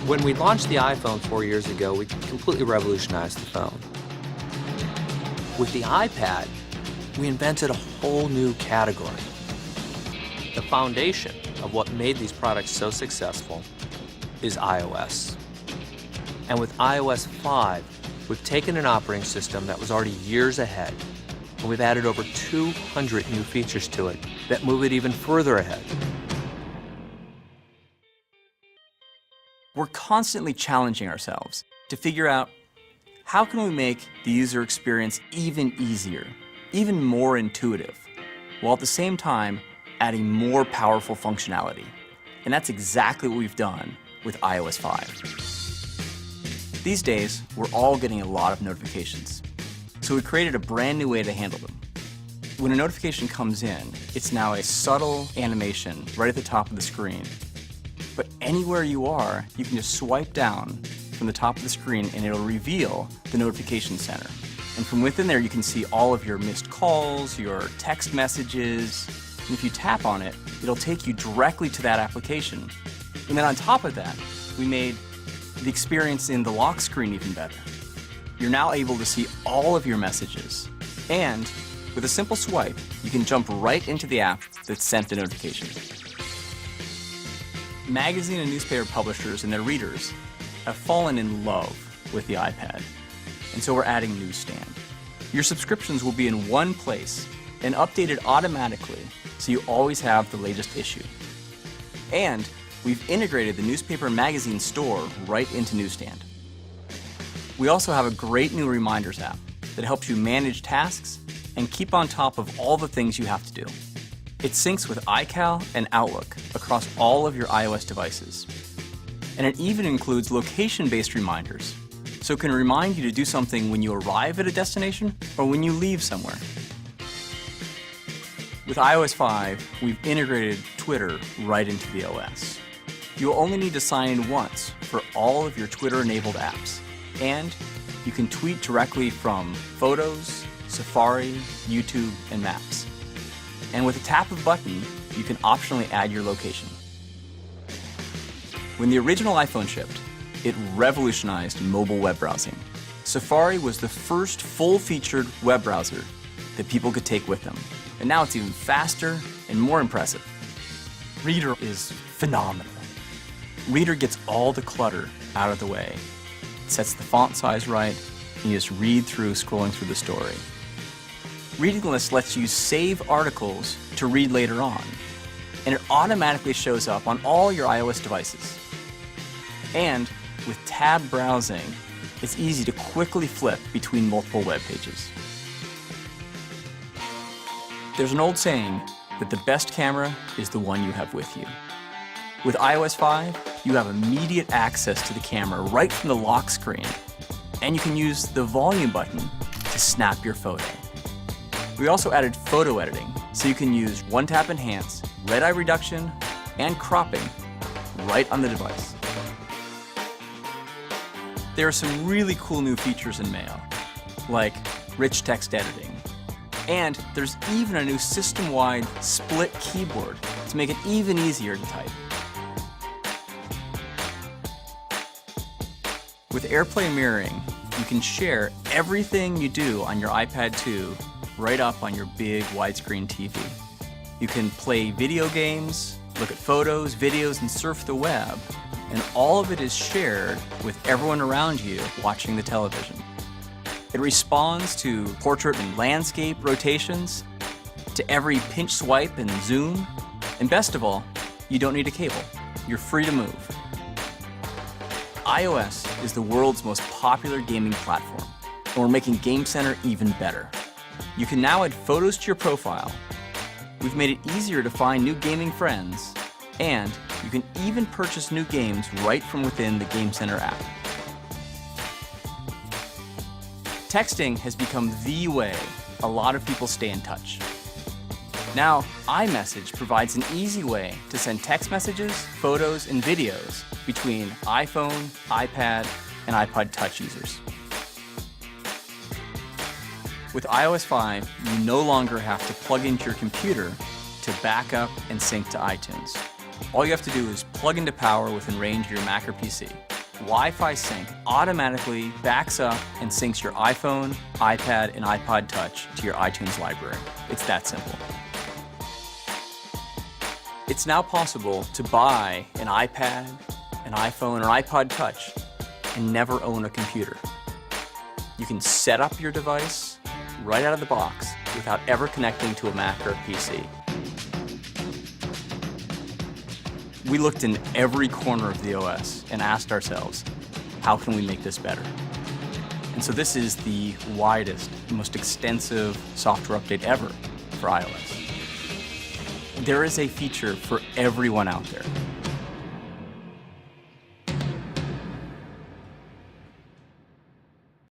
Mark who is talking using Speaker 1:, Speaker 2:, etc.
Speaker 1: When we launched the iPhone 4 years ago, we completely revolutionized the phone. With the iPad, we invented a whole new category. The foundation of what made these products so successful is iOS. And with iOS 5, we've taken an operating system that was already years ahead, and we've added over 200 new features to it that move it even further ahead.
Speaker 2: We're constantly challenging ourselves to figure out how can we make the user experience even easier, even more intuitive, while at the same time adding more powerful functionality. And that's exactly what we've done with iOS 5. These days, we're all getting a lot of notifications, so we created a brand new way to handle them. When a notification comes in, it's now a subtle animation right at the top of the screen. But anywhere you are, you can just swipe down from the top of the screen and it'll reveal the notification center. And from within there, you can see all of your missed calls, your text messages, and if you tap on it, it'll take you directly to that application. And then on top of that, we made the experience in the lock screen even better. You're now able to see all of your messages. And with a simple swipe, you can jump right into the app that sent the notification. Magazine and newspaper publishers and their readers have fallen in love with the iPad, and so we're adding Newsstand. Your subscriptions will be in one place and updated automatically so you always have the latest issue. And we've integrated the newspaper and magazine store right into Newsstand. We also have a great new reminders app that helps you manage tasks and keep on top of all the things you have to do. It syncs with iCal and Outlook across all of your iOS devices. And it even includes location-based reminders, so it can remind you to do something when you arrive at a destination or when you leave somewhere. With iOS 5, we've integrated Twitter right into the OS. You'll only need to sign in once for all of your Twitter-enabled apps, and you can tweet directly from Photos, Safari, YouTube, and Maps. And with a tap of a button, you can optionally add your location. When the original iPhone shipped, it revolutionized mobile web browsing. Safari was the first full-featured web browser that people could take with them. And now it's even faster and more impressive. Reader is phenomenal. Reader gets all the clutter out of the way. It sets the font size right, and you just read through scrolling through the story. Reading List lets you save articles to read later on, and it automatically shows up on all your iOS devices. And with tab browsing, it's easy to quickly flip between multiple web pages. There's an old saying that the best camera is the one you have with you. With iOS 5, you have immediate access to the camera right from the lock screen, and you can use the volume button to snap your photo. We also added photo editing, so you can use one-tap enhance, red-eye reduction, and cropping right on the device. There are some really cool new features in Mail, like rich text editing. And there's even a new system-wide split keyboard to make it even easier to type. With AirPlay mirroring, you can share everything you do on your iPad 2 right up on your big widescreen TV. You can play video games, look at photos, videos, and surf the web, and all of it is shared with everyone around you watching the television. It responds to portrait and landscape rotations, to every pinch swipe and zoom, and best of all, you don't need a cable. You're free to move. iOS is the world's most popular gaming platform, and we're making Game Center even better. You can now add photos to your profile. We've made it easier to find new gaming friends, and you can even purchase new games right from within the Game Center app. Texting has become the way a lot of people stay in touch. Now, iMessage provides an easy way to send text messages, photos, and videos between iPhone, iPad, and iPod Touch users. With iOS 5, you no longer have to plug into your computer to back up and sync to iTunes. All you have to do is plug into power within range of your Mac or PC. Wi-Fi sync automatically backs up and syncs your iPhone, iPad, and iPod Touch to your iTunes library. It's that simple. It's now possible to buy an iPad, an iPhone, or iPod Touch and never own a computer. You can set up your device right out of the box without ever connecting to a Mac or a PC. We looked in every corner of the OS and asked ourselves, how can we make this better? And so this is the widest, most extensive software update ever for iOS. There is a feature for everyone out there.